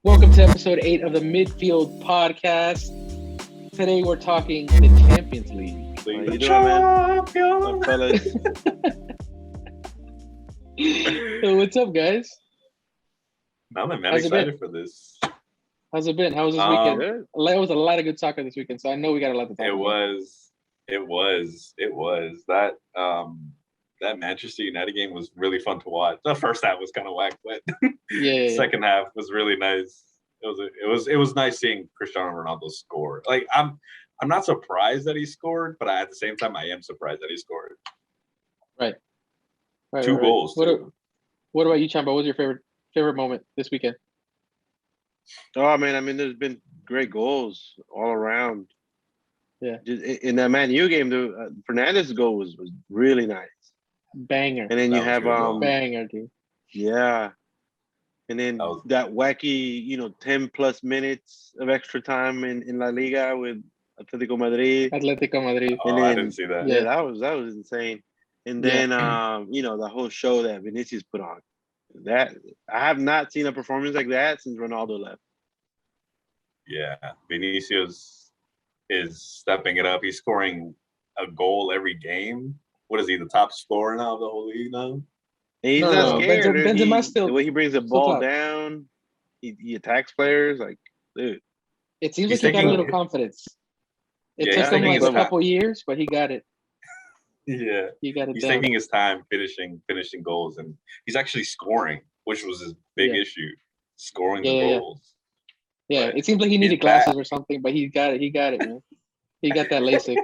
Welcome to episode 8 of the Midfield podcast. Today we're talking the Champions League. How you doing, man? Fellas. So what's up, guys? I'm How's it excited for this. How's it been? How was this weekend? Good. There was a lot of good soccer this weekend, so I know we got a lot to talk about. It was. That Manchester United game was really fun to watch. The first half was kind of whack, but Yeah. second half was really nice. It was nice seeing Cristiano Ronaldo score. Like I'm not surprised that he scored, but at the same time I am surprised that he scored. Right. Two goals. What about you, Chamba? What was your favorite moment this weekend? Oh man, I mean, there's been great goals all around. Yeah. Just in that Man U game, Fernandez's goal was really nice. Banger. And then you have banger, dude. Yeah. And then that wacky, 10 plus minutes of extra time in La Liga with Atletico Madrid. Oh, And then, I didn't see that. Yeah, that was insane. And then the whole show that Vinicius put on. That I have not seen a performance like that since Ronaldo left. Yeah, Vinicius is stepping it up. He's scoring a goal every game. What is he, the top scorer now of the whole league now? And he's not scared. The way he brings the ball down, he attacks players. Like, dude. It seems like he got a little confidence. It took him like a couple years, but he got it. Yeah, he got it. He's taking his time finishing goals, and he's actually scoring, which was his big issue, scoring the goals. Yeah, it seems like he needed glasses or something, but he got it. He got it, man. He got that LASIK.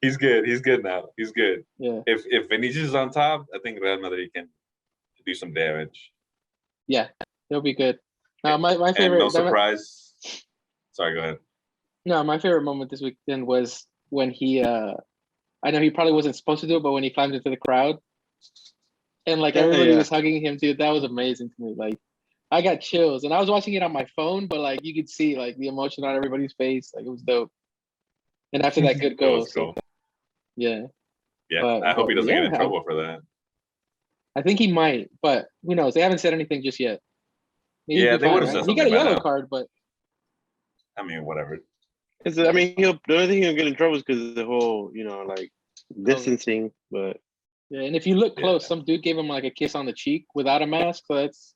He's good. He's good now. He's good. Yeah. If Vinicius is on top, I think Real Madrid can do some damage. Yeah, he'll be good. Now, my favorite. And no surprise. Sorry, go ahead. No, my favorite moment this weekend was when he. I know he probably wasn't supposed to do it, but when he climbed into the crowd, and like everybody was hugging him, dude, that was amazing to me. Like, I got chills, and I was watching it on my phone, but like you could see like the emotion on everybody's face. Like it was dope. And after that good goal, cool. Yeah. Yeah, I hope he doesn't get in trouble for that. I think he might, but who knows? They haven't said anything just yet. They would have said something. He got a yellow card, but I mean, whatever. The only thing he'll get in trouble is because of the whole, distancing. But yeah, and if you look close, some dude gave him like a kiss on the cheek without a mask, so that's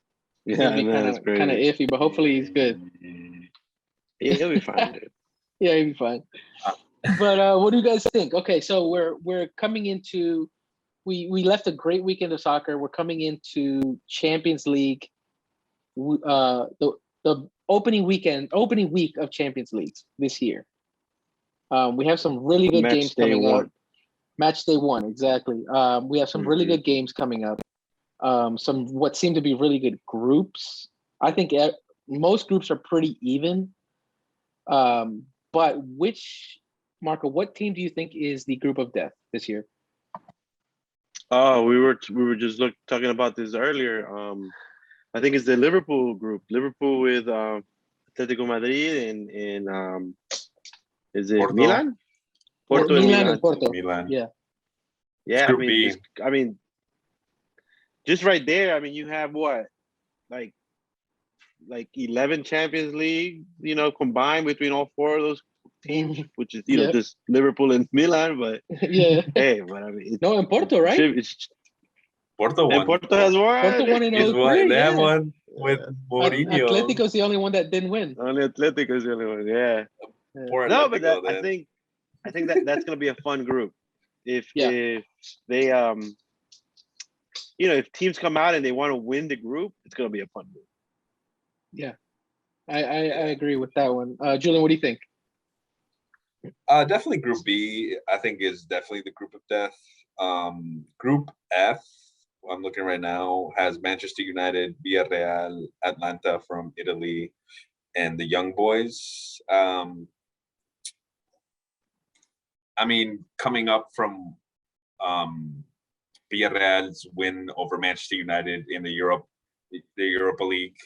kind of iffy. But hopefully he's good. Yeah, he'll be fine, dude. Yeah, he'll be fine. But what do you guys think? Okay, so we're coming into we left a great weekend of soccer. We're coming into Champions League. The opening week of Champions League this year. We have some really good games coming up. Match day 1, exactly. We have some really good games coming up. Some what seem to be really good groups. I think most groups are pretty even. But Marco, what team do you think is the group of death this year? Oh, we were just talking about this earlier. I think it's the Liverpool group. Liverpool with Atletico Madrid and is it Porto. Milan? Milan and Porto. Milan. Yeah. Yeah, I mean, just right there. I mean, you have what, like 11 Champions League, combined between all 4 of those teams, which is just Liverpool and Milan. But hey, but I mean, in Porto, right? Porto won. And Porto has won. Porto won in 03. They have one with Mourinho. Atletico's the only one that didn't win. Only Atletico's the only one. Yeah. No, but I think that's gonna be a fun group. If they if teams come out and they want to win the group, it's gonna be a fun group. Yeah, I agree with that one. Julian, what do you think? Definitely Group B, I think, is definitely the group of death. Group F, I'm looking right now, has Manchester United, Villarreal, Atlanta from Italy, and the Young Boys. I mean, coming up from Villarreal's win over Manchester United in the Europa League,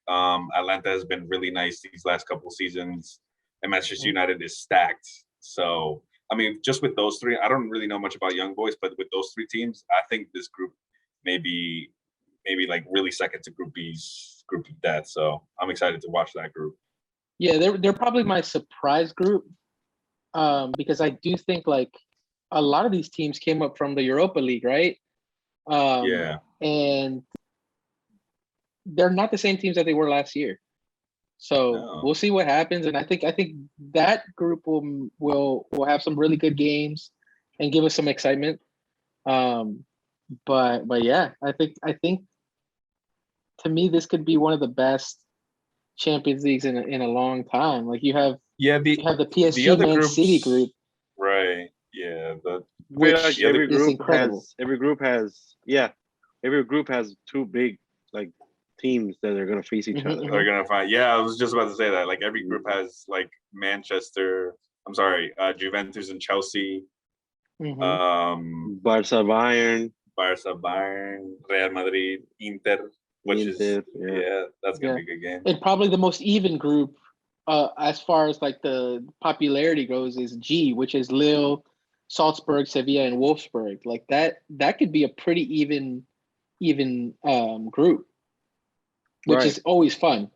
Atlanta has been really nice these last couple seasons, and Manchester United is stacked. So, I mean, just with those 3, I don't really know much about Young Boys, but with those 3 teams, I think this group maybe like really second to Group B's group of death. So I'm excited to watch that group. Yeah, they're probably my surprise group, because I do think like a lot of these teams came up from the Europa League, right? And they're not the same teams that they were last year. So we'll see what happens, and I think that group will have some really good games and give us some excitement. But yeah, I think to me this could be one of the best Champions Leagues in a long time. Like you have the PSG Man City group, right? Yeah, which every is incredible. Every group has two big like teams that are gonna face each other. They're gonna find. Yeah, I was just about to say that. Like every group has like Juventus and Chelsea, Barca, Bayern, Real Madrid, Inter, that's gonna be a good game. And probably the most even group, as far as like the popularity goes, is G, which is Lille, Salzburg, Sevilla, and Wolfsburg. Like that could be a pretty even group, which is always fun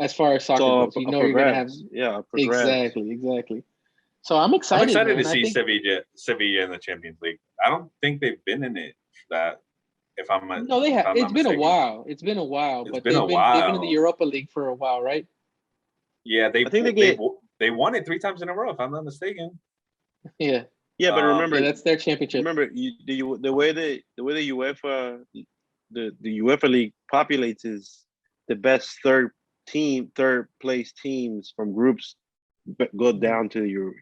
as far as soccer goes. You know, you're gonna have exactly. So I'm excited. I'm excited to see Sevilla in the Champions League. I don't think they've been in it. No, they have. It's been a while. But they've been in the Europa League for a while, right? Yeah, they won it 3 times in a row, if I'm not mistaken. Yeah. Yeah, but remember that's their championship. Remember the way the UEFA League populates is the best third place teams from groups go down to the Euro.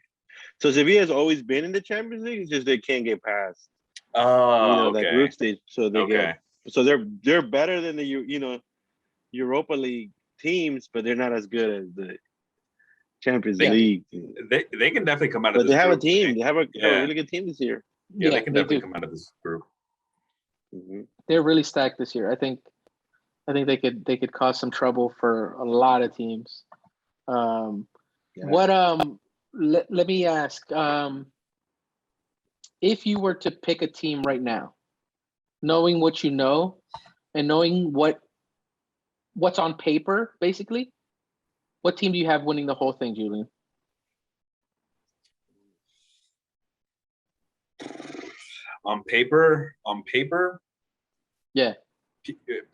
So Sevilla has always been in the Champions League. It's just they can't get past that group stage. So they're better than the Europa League teams, but they're not as good as the Champions League. They can definitely come out of this group. But they have a team. They have a really good team this year. Yeah, they can definitely come out of this group. Mm-hmm. They're really stacked this year. I think they could cause some trouble for a lot of teams. Let me ask, if you were to pick a team right now, knowing what you know and knowing what's on paper, basically, what team do you have winning the whole thing, Julian? On paper, yeah.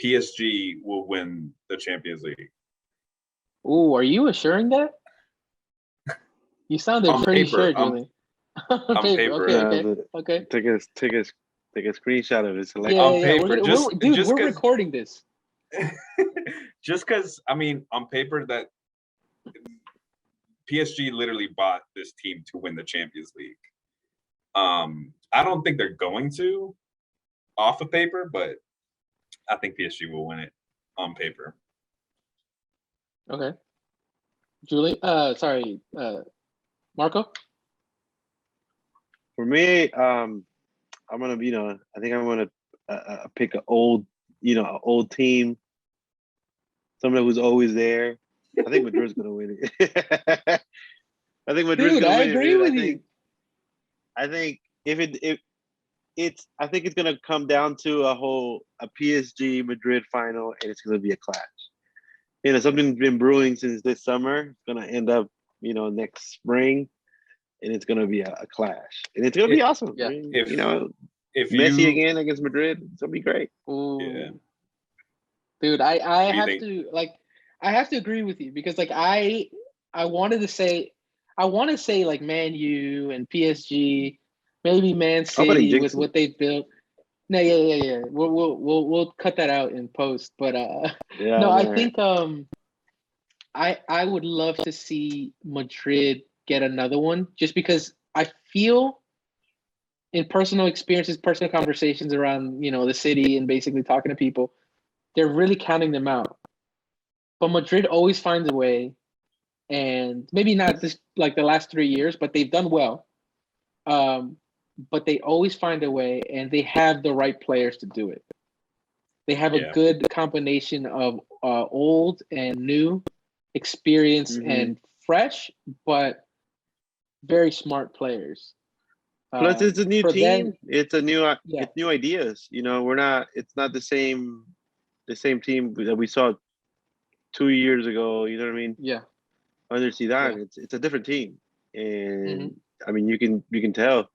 PSG will win the Champions League. Ooh, are you assuring that? You sounded pretty sure, Julian. On paper. Okay. Take a screenshot of it. So on paper, we're recording this. Just because, on paper, that PSG literally bought this team to win the Champions League. I don't think they're going to off of paper, but I think PSG will win it on paper. Okay. Julie, Marco? For me, I'm gonna, I think I'm gonna pick an old team, someone who's always there. I think Madrid's gonna win it. I think Madrid's gonna win it. I agree with you. I think I think it's gonna come down to a PSG Madrid final, and it's gonna be a clash. Something's been brewing since this summer. It's gonna end up, next spring, and it's gonna be a clash, and it's gonna be awesome. Yeah. If Messi again against Madrid, it's gonna be great. Ooh. Yeah. Dude, I have to agree with you because I want to say like Man U and PSG, maybe Man City with what they've built. No, yeah. We'll cut that out in post, but I think I would love to see Madrid get another one just because I feel in personal experiences, personal conversations around the city and basically talking to people, they're really counting them out. But Madrid always finds a way, and maybe not just like the last 3 years, but they've done well. But they always find a way, and they have the right players to do it. They have a good combination of old and new, experience and fresh, but very smart players. Plus, it's a new team. It's new ideas. It's not the same team that we saw 2 years ago. You know what I mean? Yeah. Under Zidane, it's a different team, and I mean you can tell.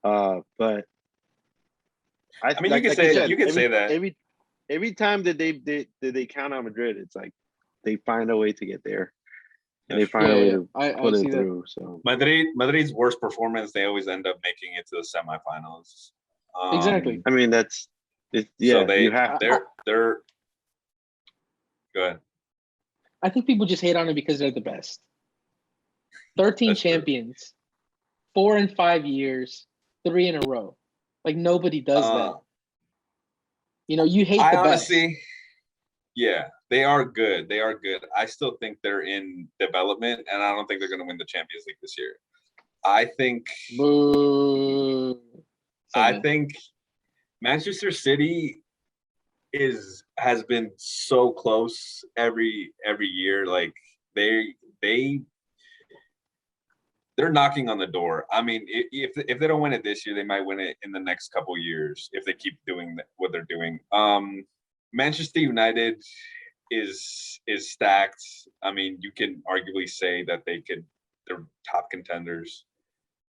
But I mean, like you can say that every time that they count on Madrid, it's like they find a way to get there, and they find a way to pull it through. So Madrid's worst performance, they always end up making it to the semifinals. Exactly. I mean, so you have to. they're go ahead. I think people just hate on it because they're the best. 13 That's champions, true. 4 in 5 years, 3 in a row. Like nobody does that. You know, you hate the honestly, best. Yeah, they are good. They are good. I still think they're in development, and I don't think they're going to win the Champions League this year. I think. Boo. I think Manchester City has been so close every year. Like they're knocking on the door. I mean, if they don't win it this year, they might win it in the next couple years if they keep doing what they're doing. Manchester United is stacked. I mean, you can arguably say that they're top contenders.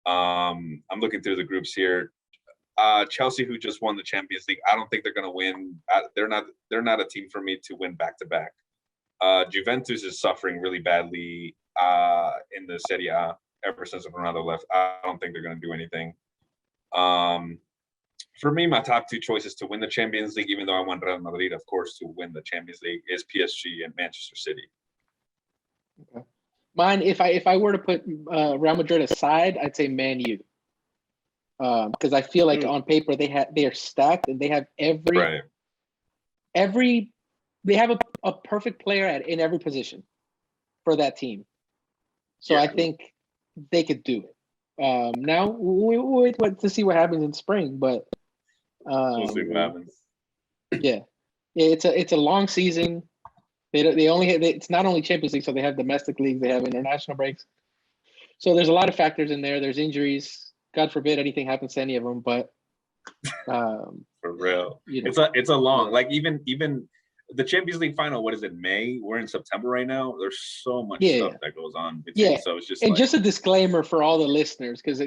I'm looking through the groups here. Chelsea, who just won the Champions League, I don't think they're going to win. They're not a team for me to win back to back. Juventus is suffering really badly in the Serie A ever since Ronaldo left. I don't think they're going to do anything. For me, my top two choices to win the Champions League, even though I want Real Madrid, of course, to win the Champions League, is PSG and Manchester City. Okay. Mine, if I were to put Real Madrid aside, I'd say Man U. Because I feel like on paper they are stacked and they have they have a perfect player in every position for that team. So I think they could do it. Now we'll wait to see what happens in spring, but we'll see what happens. Yeah, it's a long season. They only it's not only Champions League, so they have domestic leagues, they have international breaks. So there's a lot of factors in there. There's injuries. God forbid anything happens to any of them, but for real, you know, it's a long like even the Champions League final. What is it? May? We're in September right now. There's so much stuff that goes on between. So it's just just a disclaimer for all the listeners because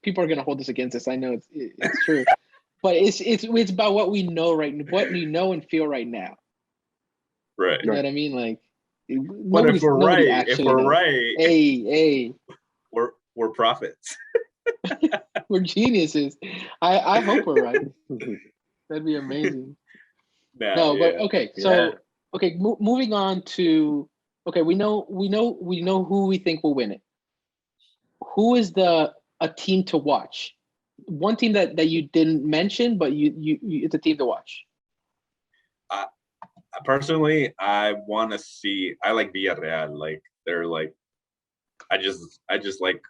people are going to hold this against us. I know it's true, but it's about what we know what we know and feel right now. Right. You know what I mean? Like, but if we're right, hey, we're prophets. We're geniuses. I hope we're right. That'd be amazing. But okay. So moving on to we know who we think will win it. Who is a team to watch? One team that you didn't mention, but you it's a team to watch. Personally, I want to see. I like Villarreal. Like they're like, I just like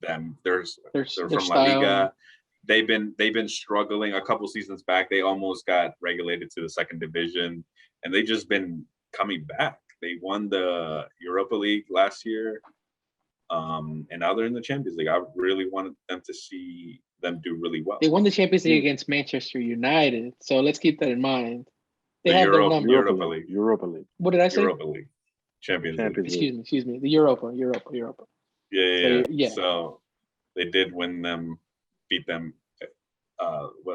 them. They're from La Liga. They've been struggling a couple seasons back. They almost got relegated to the second division, and they just been coming back. They won the Europa League last year, and now they're in the Champions League. I really wanted them to see them do really well. They won the Champions League against Manchester United, so let's keep that in mind. They have their number. Europa League. What did I say? Europa League. Champions League. Excuse me. The Europa. Yeah. So they did beat them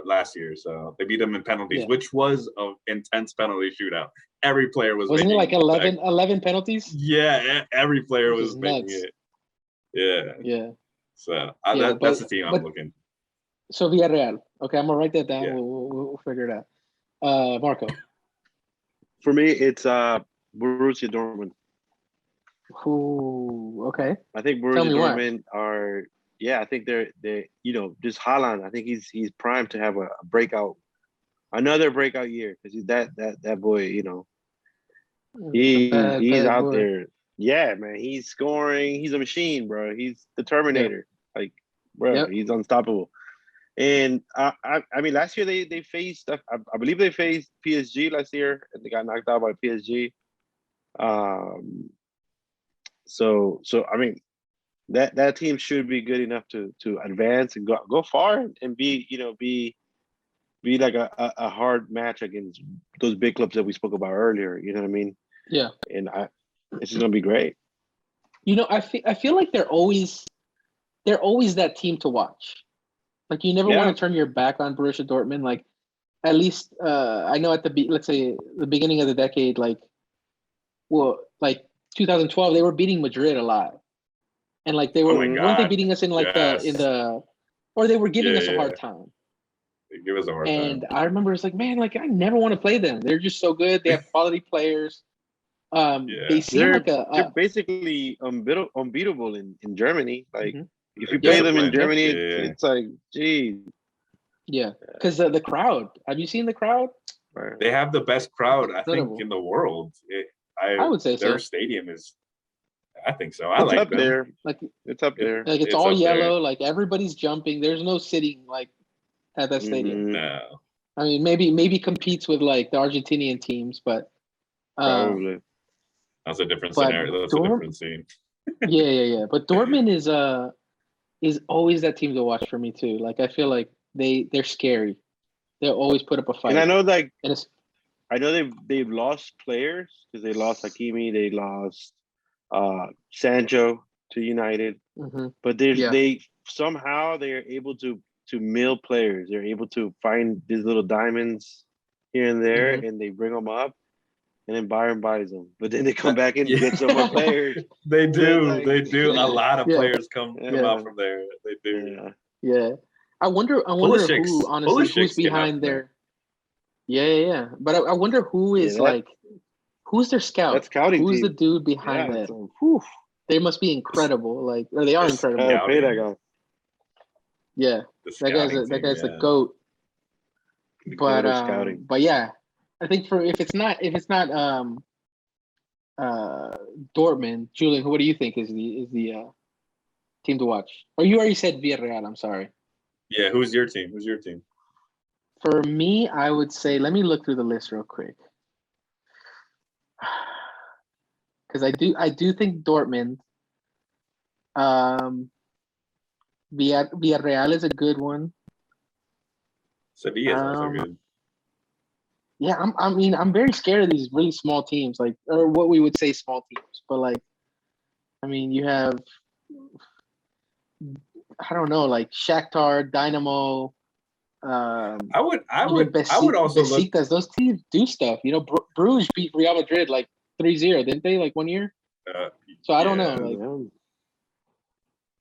last year. So they beat them in penalties, which was an intense penalty shootout. Every player wasn't it like 11 penalties? Yeah, every player was making it. Yeah. So that's the team I'm looking. So Villarreal. Okay, I'm gonna write that down. Yeah. We'll figure it out. Marco. For me, it's Borussia Dortmund. Ooh, okay. I think Borussia Dortmund are. Yeah, I think they're just Haaland. I think he's primed to have another breakout year because that boy, he's out there. Yeah, man, he's scoring. He's a machine, bro. He's the Terminator. Yeah. Like, bro, he's unstoppable. And I mean, last year they faced, I believe they faced PSG last year, and they got knocked out by PSG. So I mean, that team should be good enough to advance and go far and be be like a hard match against those big clubs that we spoke about earlier. You know what I mean? Yeah. And it's just gonna be great. I feel like they're always that team to watch. Like you never want to turn your back on Borussia Dortmund. Like at least I know let's say the beginning of the decade, like 2012, they were beating Madrid a lot, and like they were weren't they beating us in like or they were giving us a hard time. They give us a hard time. And I remember it's like, man, like I never want to play them. They're just so good. They have quality players. They seem they're basically unbeatable in Germany. Like if you play them in Germany, it's like, geez. Yeah, because the crowd. Have you seen the crowd? They have the best crowd, I think, in the world. I would say their stadium is. I think so. It's like up them. there. Like it's up there. Like it's all yellow. Like everybody's jumping. There's no sitting like at that stadium. No. I mean, maybe competes with like the Argentinian teams, but probably that's a different scenario. That's a different scene. Yeah. But Dortmund is always that team to watch for me too. Like I feel like they're scary. They always put up a fight. And I know they've lost players because they lost Hakimi, they lost Sancho to United, but they somehow they are able to mill players. They're able to find these little diamonds here and there, and they bring them up, and then Bayern buys them. But then they come back and get some more players. They do. They do. A lot of players come out from there. They do. Yeah. I wonder who honestly who's behind their. Yeah. But I wonder who is who's their scout? That's scouting who's team. The dude behind that? They must be incredible. Like, or they are incredible. Pay that guy. Yeah, that guy's the GOAT. But yeah, I think if it's not Dortmund, Julian, what do you think is the team to watch? Or you already said Villarreal. I'm sorry. Yeah, who's your team? For me, I would say, let me look through the list real quick. Because I do think Dortmund, Villarreal is a good one. Sevilla is also good. Yeah, I'm very scared of these really small teams, like, or what we would say small teams. But like, I mean, you have, I don't know, like Shakhtar, Dynamo. I would also look. Those teams do stuff. You know, Bruges beat Real Madrid like 3-0, didn't they? Like 1 year. So I don't know. Like,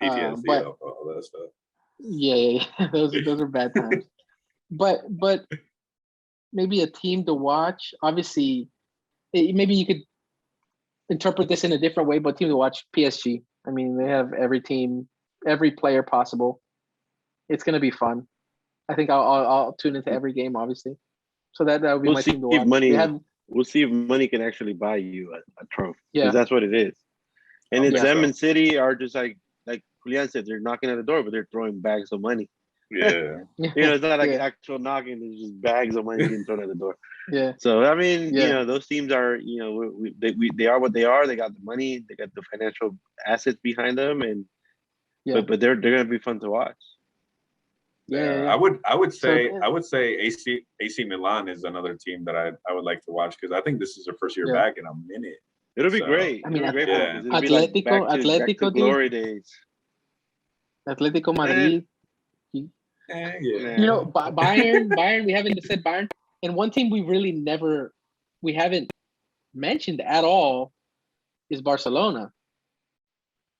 PTSD, all that stuff. Yeah. those are bad times. But maybe a team to watch. Obviously, maybe you could interpret this in a different way. But team to watch, PSG. I mean, they have every player possible. It's gonna be fun. I think I'll tune into every game, obviously. So that would be my team to watch. We'll see if money can actually buy you a trophy. Yeah, that's what it is. And it's them and City are just like Julian said, they're knocking at the door, but they're throwing bags of money. Yeah. It's not like actual knocking; it's just bags of money being thrown at the door. Yeah. So I mean, those teams are, they are what they are. They got the money, they got the financial assets behind them, and but they're gonna be fun to watch. Yeah. I would say AC Milan is another team that I would like to watch because I think this is their first year back in a minute. It'll be great. I mean, Atletico glory days. Atletico Madrid. You know, Bayern. We haven't said Bayern, and one team we haven't mentioned at all is Barcelona.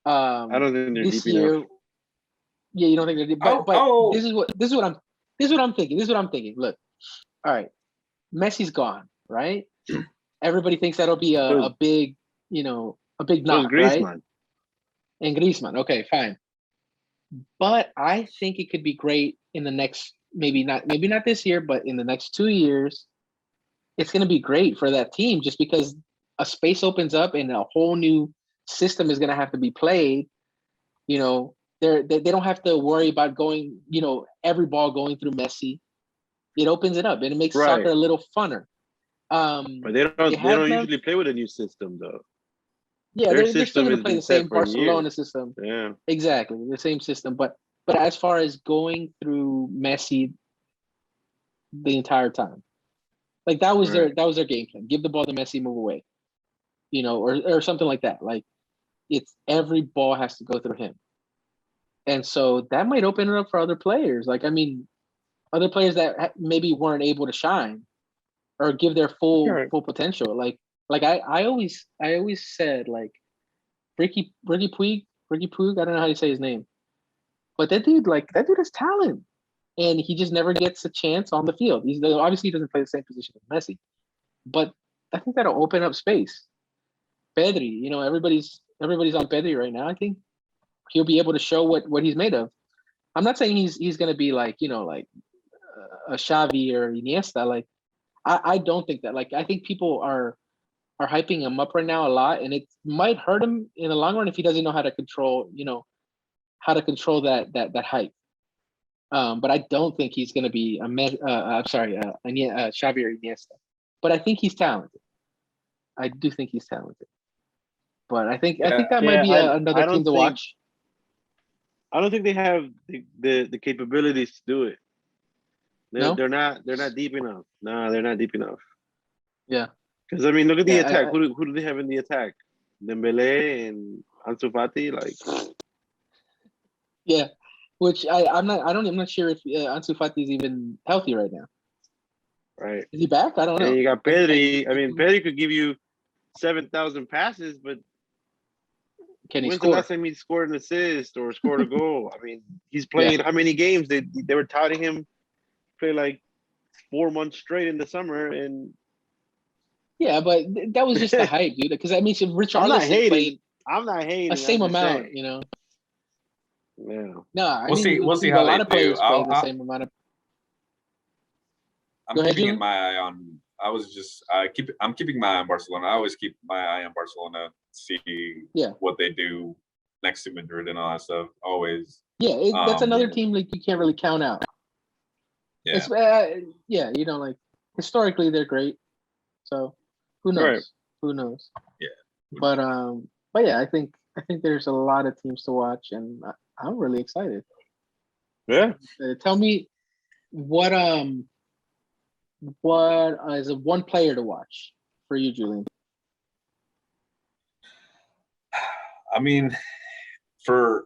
I don't think they're this deep year. enough. Yeah, you don't think they're deep, but this is what I'm thinking. Look, all right, Messi's gone, right? Everybody thinks that'll be a big, a big knock, right? And Griezmann, okay, fine. But I think it could be great in the next, maybe not this year, but in the next 2 years, it's going to be great for that team just because a space opens up and a whole new system is going to have to be played. They don't have to worry about going, every ball going through Messi. It opens it up and it makes soccer a little funner. But they don't usually play with a new system though. Yeah, they're still going to play the same Barcelona system. Yeah, exactly, the same system. But as far as going through Messi, the entire time. Like that was their game plan. Give the ball to Messi, move away. Or something like that. Like it's every ball has to go through him. And so that might open it up for other players. Like, I mean, other players that maybe weren't able to shine or give their full potential. Like I always said, like, Ricky Puig, I don't know how you say his name. But that dude has talent. And he just never gets a chance on the field. Obviously he doesn't play the same position as Messi. But I think that'll open up space. Pedri, everybody's on Pedri right now. I think he'll be able to show what he's made of. I'm not saying he's going to be like, like a Xavi or Iniesta. Like, I don't think that. Like, I think people are hyping him up right now a lot, and it might hurt him in the long run if he doesn't know how to control, that hype. But I don't think he's going to be Xavi or Iniesta. But I think he's talented. I do think he's talented. But I think that might be another team to watch. I don't think they have the capabilities to do it. They're not deep enough. No, they're not deep enough. Yeah. Because I mean, look at the attack. Who do they have in the attack? Dembele and Ansu Fati, like. Yeah, which I'm not sure if Ansu Fati is even healthy right now. Right. Is he back? I don't know. And you got Pedri. I mean, Pedri could give you 7,000 passes, but can he when's score? the last time he scored an assist or scored a goal? I mean, he's playing how many games? They were touting him play like 4 months straight in the summer, and yeah, but that was just the hype, dude. Because I mean, Richarlison I'm not hating. played I'm not hating. the same amount, saying. Yeah. No, we'll see how a lot they of players do. play the same amount of. I'm keeping my eye on. I'm keeping my eye on Barcelona. I always keep my eye on Barcelona, see what they do next to Madrid and all that stuff. Always. Yeah, that's another team like you can't really count out. Yeah. Like historically they're great. So who knows? Right. Who knows? Yeah. But yeah, I think there's a lot of teams to watch, and I'm really excited. Yeah. Tell me what is a one player to watch for you, Julian? I mean, for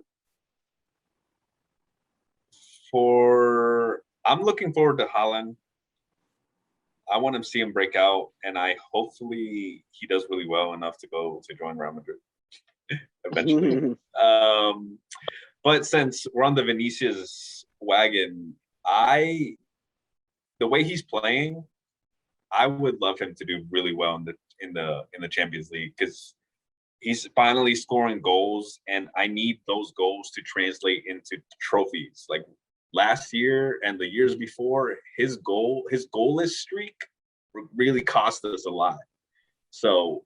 I'm looking forward to Haaland. I want to see him break out, and hopefully he does really well enough to join Real Madrid eventually. But since we're on the Vinicius wagon, the way he's playing, I would love him to do really well in the Champions League, because he's finally scoring goals, and I need those goals to translate into trophies. Like last year and the years before, his goalless streak really cost us a lot. So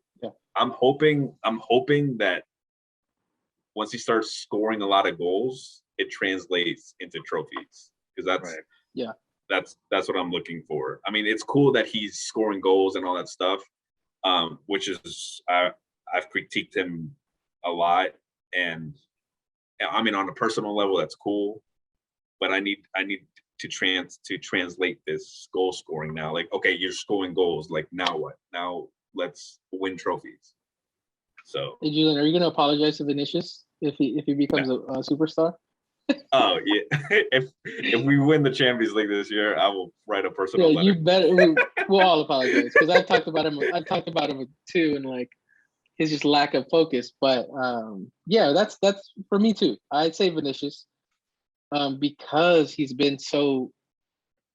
I'm hoping that once he starts scoring a lot of goals, it translates into trophies, because that's what I'm looking for. I mean, it's cool that he's scoring goals and all that stuff, which is I've critiqued him a lot, and I mean, on a personal level, that's cool, but I need to translate this goal scoring now. Like, okay, you're scoring goals. Like, now what? Now let's win trophies. So, hey, Julian, are you going to apologize to Vinicius if he becomes a superstar? Oh yeah, if we win the Champions League this year, I will write a personal letter. You better. We'll all apologize, because I've talked about him too, and like his just lack of focus. But that's for me too. I'd say Vinicius, because he's been so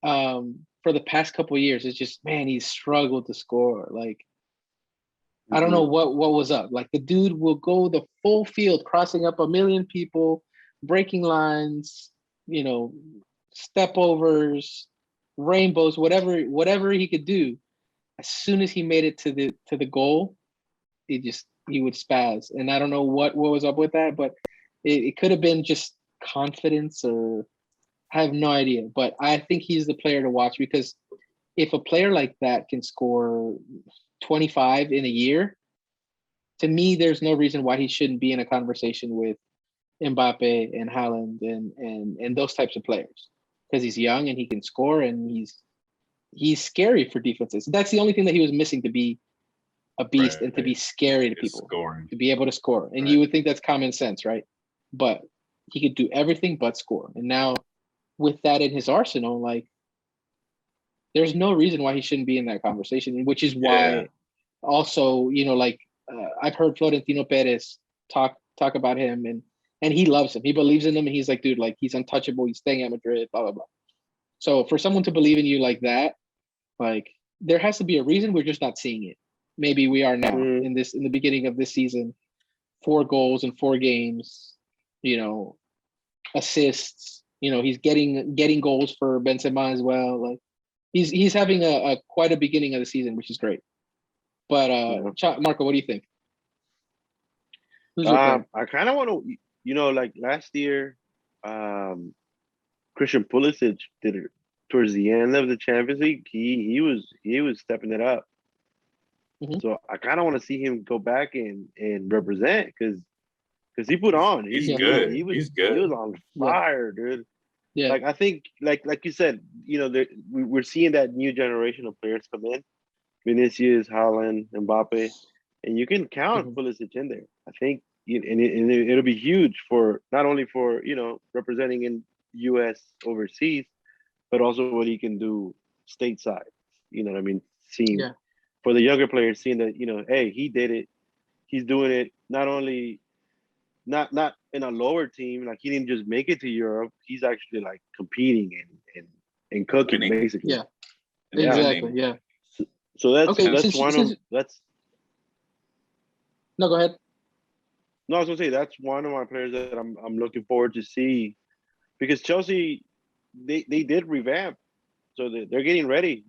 for the past couple of years. It's just, man, he's struggled to score. Like, I don't know what was up. Like, the dude will go the full field, crossing up a million people, breaking lines, step overs, rainbows, whatever he could do. As soon as he made it to the goal, he would spaz. And I don't know what was up with that, but it could have been just confidence, or I have no idea. But I think he's the player to watch, because if a player like that can score 25 in a year, to me, there's no reason why he shouldn't be in a conversation with Mbappe and Haaland and those types of players, because he's young and he can score, and he's he's scary for defenses. That's the only thing that he was missing to be a beast and to be scary to people, scoring. To be able to score. And you would think that's common sense, right? But he could do everything but score. And now with that in his arsenal, like, there's no reason why he shouldn't be in that conversation, which is why also, like, I've heard Florentino Perez talk about him, and he loves him. He believes in him, and he's like, dude, like, he's untouchable. He's staying at Madrid, blah, blah, blah. So for someone to believe in you like that, like, there has to be a reason. We're just not seeing it. Maybe we are now in the beginning of this season. 4 goals in 4 games, assists. He's getting goals for Benzema as well. Like, he's having a quite a beginning of the season, which is great. But Marco, what do you think? I kind of want to, like last year, Christian Pulisic did it towards the end of the Champions League. He was stepping it up. Mm-hmm. So I kind of want to see him go back and represent because he put on. He's good. He's good. He was on fire, dude. Yeah. Like, I think, like you said, we're seeing that new generation of players come in. Vinicius, Haaland, Mbappe, and you can count Pulisic in there. I think, and it'll be huge for not only for representing in U.S. overseas, but also what he can do stateside. You know what I mean? Seeing for the younger players, seeing that hey, he did it. He's doing it not only not in a lower team, like he didn't just make it to Europe. He's actually like competing and cooking basically. Yeah, exactly. Yeah. So that's that's. No, go ahead. No, I was gonna say that's one of my players that I'm looking forward to see, because Chelsea they did revamp, so they're getting ready.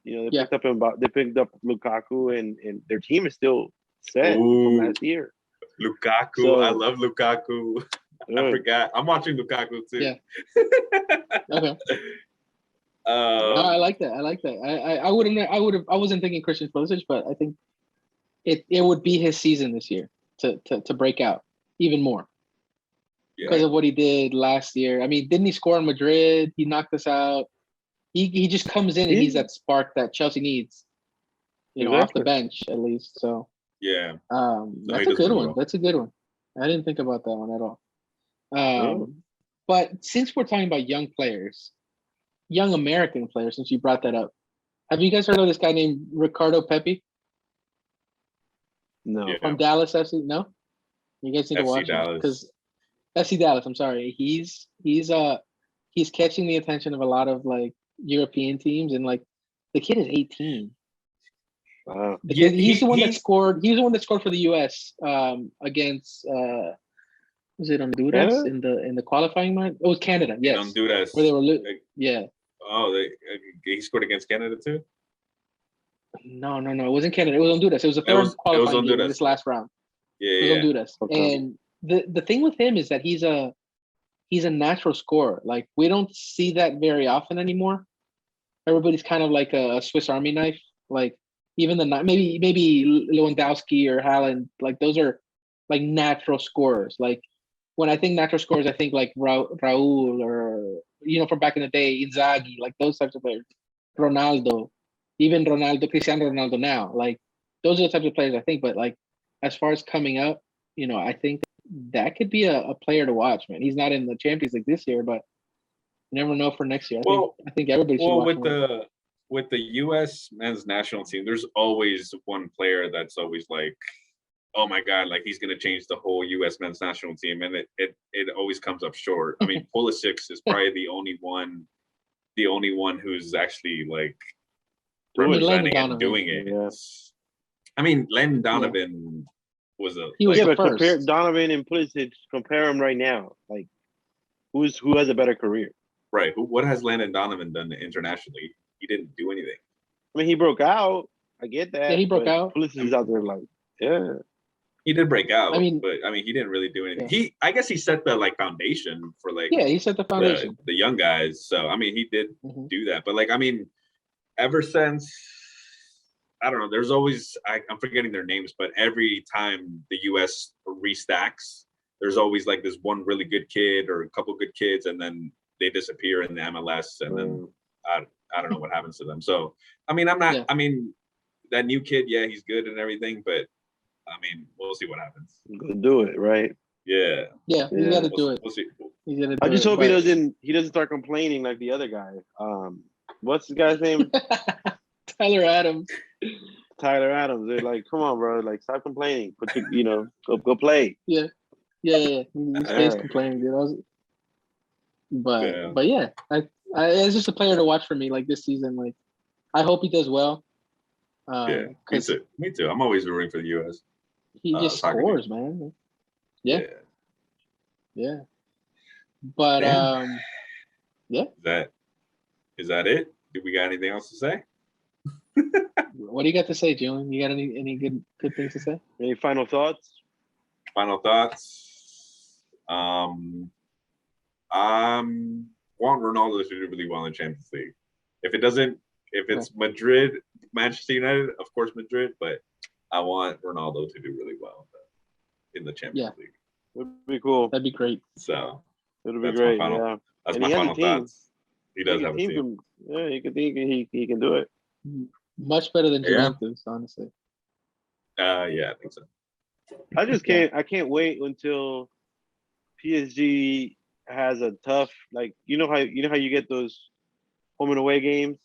They picked up Lukaku, and their team is still set from last year. Lukaku, so, I love Lukaku. I forgot. I'm watching Lukaku too. Yeah. Okay. I like that. I wasn't thinking Christian Pulisic, but I think it would be his season this year to break out even more because of what he did last year. I mean, didn't he score in Madrid? He knocked us out. He just comes in and he's that spark that Chelsea needs, off the bench at least. So that's a good one. That's a good one. I didn't think about that one at all. But since we're talking about young players, young American players, since you brought that up, have you guys heard of this guy named Ricardo Pepi? No. From Dallas FC? No? You guys need to watch him because FC Dallas. I'm sorry. He's catching the attention of a lot of like European teams, and like the kid is 18. Wow. He's the one that scored. He was the one that scored for the US against was it Honduras in the qualifying match? It was Canada. Yes. Honduras. Where they were Oh, he scored against Canada too? No. It wasn't Canada. It was Honduras. It was the third qualifying game in this last round. Yeah, it was Honduras. Okay. And the thing with him is that he's a natural scorer. Like, we don't see that very often anymore. Everybody's kind of like a Swiss Army knife. Like, even maybe Lewandowski or Haaland, like those are like natural scorers. Like, when I think natural scorers, I think like Raul or from back in the day, Inzaghi, like those types of players. Ronaldo, Cristiano Ronaldo now. Like, those are the types of players I think. But like, as far as coming up, I think that could be a player to watch, man. He's not in the Champions League this year, but you never know for next year. I think everybody should watch him. With the U.S. men's national team, there's always one player that's always like, oh my God, like he's gonna change the whole U.S. men's national team, and it always comes up short. I mean, Pulisic is probably the only one who's actually like representing and doing it. Yeah. I mean, Landon Donovan was but compare Donovan and Pulisic. Compare them right now. Like, who has a better career? Right. What has Landon Donovan done internationally? He didn't do anything. I mean, he broke out. I get that. Yeah, he broke out. Pulisic is out there like, he did break out. I mean, he didn't really do anything. Yeah. I guess he set the like foundation for like. Yeah, he set the foundation. The young guys. So I mean, he did do that. But like, I mean, ever since, I don't know. There's always I'm forgetting their names, but every time the U.S. restacks, there's always like this one really good kid or a couple good kids, and then they disappear in the MLS, and then I don't know what happens to them. So, I mean, I'm not. Yeah. I mean, that new kid, yeah, he's good and everything, but I mean, we'll see what happens. Go do it, right? Yeah. Yeah, you got to do it. We'll see. He's gonna do I just it, hope but... he doesn't start complaining like the other guy. What's the guy's name? Tyler Adams. Tyler Adams. They're like, come on, bro. Like, stop complaining. Go play. Yeah. He stays complaining, dude. But yeah, I it's just a player to watch for me. Like this season, like I hope he does well. Yeah, me too. I'm always rooting for the U.S. He just scores, man. Yeah. But yeah. Is that it? Do we got anything else to say? What do you got to say, Julian? You got any good things to say? Any final thoughts? Final thoughts. I want Ronaldo to do really well in the Champions League. If it's Madrid, Manchester United, of course Madrid, but I want Ronaldo to do really well in the Champions League. Would be cool. That'd be great. So it'll be great. That's my final thoughts. He does have a team. He can do it. Much better than Juventus, honestly. Yeah, I think so. I can't wait until PSG has a tough, like you know how you get those home and away games.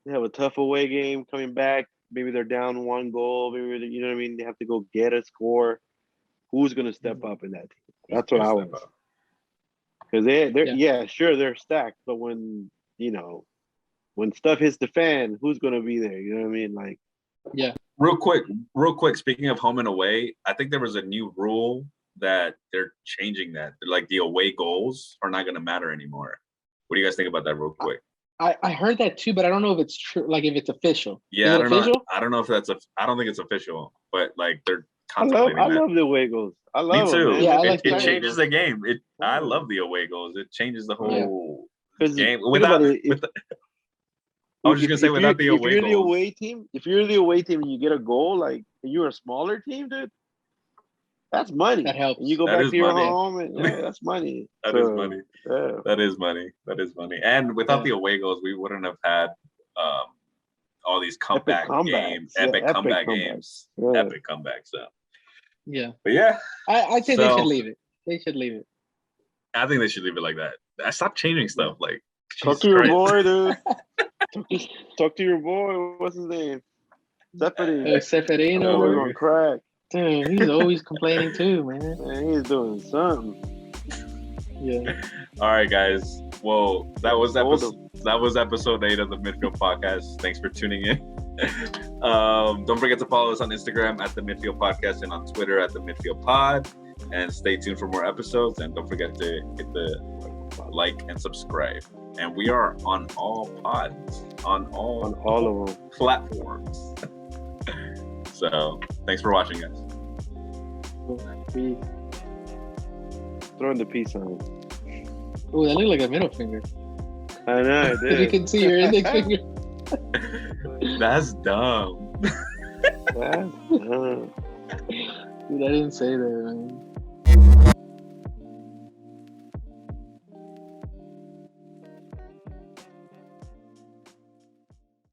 They have a tough away game coming back. Maybe they're down 1 goal. Maybe you know what I mean. They have to go get a score. Who's going to step up in that team? That's what I want. Because they're stacked, but when stuff hits the fan, who's going to be there? You know what I mean? Like, yeah. Real quick. Speaking of home and away, I think there was a new rule that they're changing that. Like the away goals are not going to matter anymore. What do you guys think about that? Real quick. I heard that too, but I don't know if it's true. Like if it's official. Yeah, I don't know. I don't know if I don't think it's official, but like they're contemplating I love the away goals. I love Me too. Them, yeah, it changes the game. I love the away goals. It changes the whole game. I was just gonna say without the away goals. If you're the away team and you get a goal, like and you're a smaller team, dude, that's money. That helps. And you go back to your home, and that's money. That is money. Yeah. That is money. And without the away goals, we wouldn't have had all these comeback games, epic comeback games, epic comebacks. So. Yeah. But yeah. I think they should leave it. They should leave it. I think they should leave it like that. I stopped changing stuff. Like talk to your boy, dude. Talk to your boy. What's his name? Seferino. We're gonna crack. Dude, he's always complaining too, man. He's doing something. Yeah. All right, guys. Well, that was episode 8 of the Midfield Podcast. Thanks for tuning in. Don't forget to follow us on Instagram at the Midfield Podcast and on Twitter at the Midfield Pod. And stay tuned for more episodes. And don't forget to hit the like and subscribe. And we are on all pods, on all of them platforms. So thanks for watching, guys. Peace. Throwing the peace on. Oh, that looked like a middle finger. I know, it did. You can see your index finger. That's dumb. Dude, I didn't say that, man.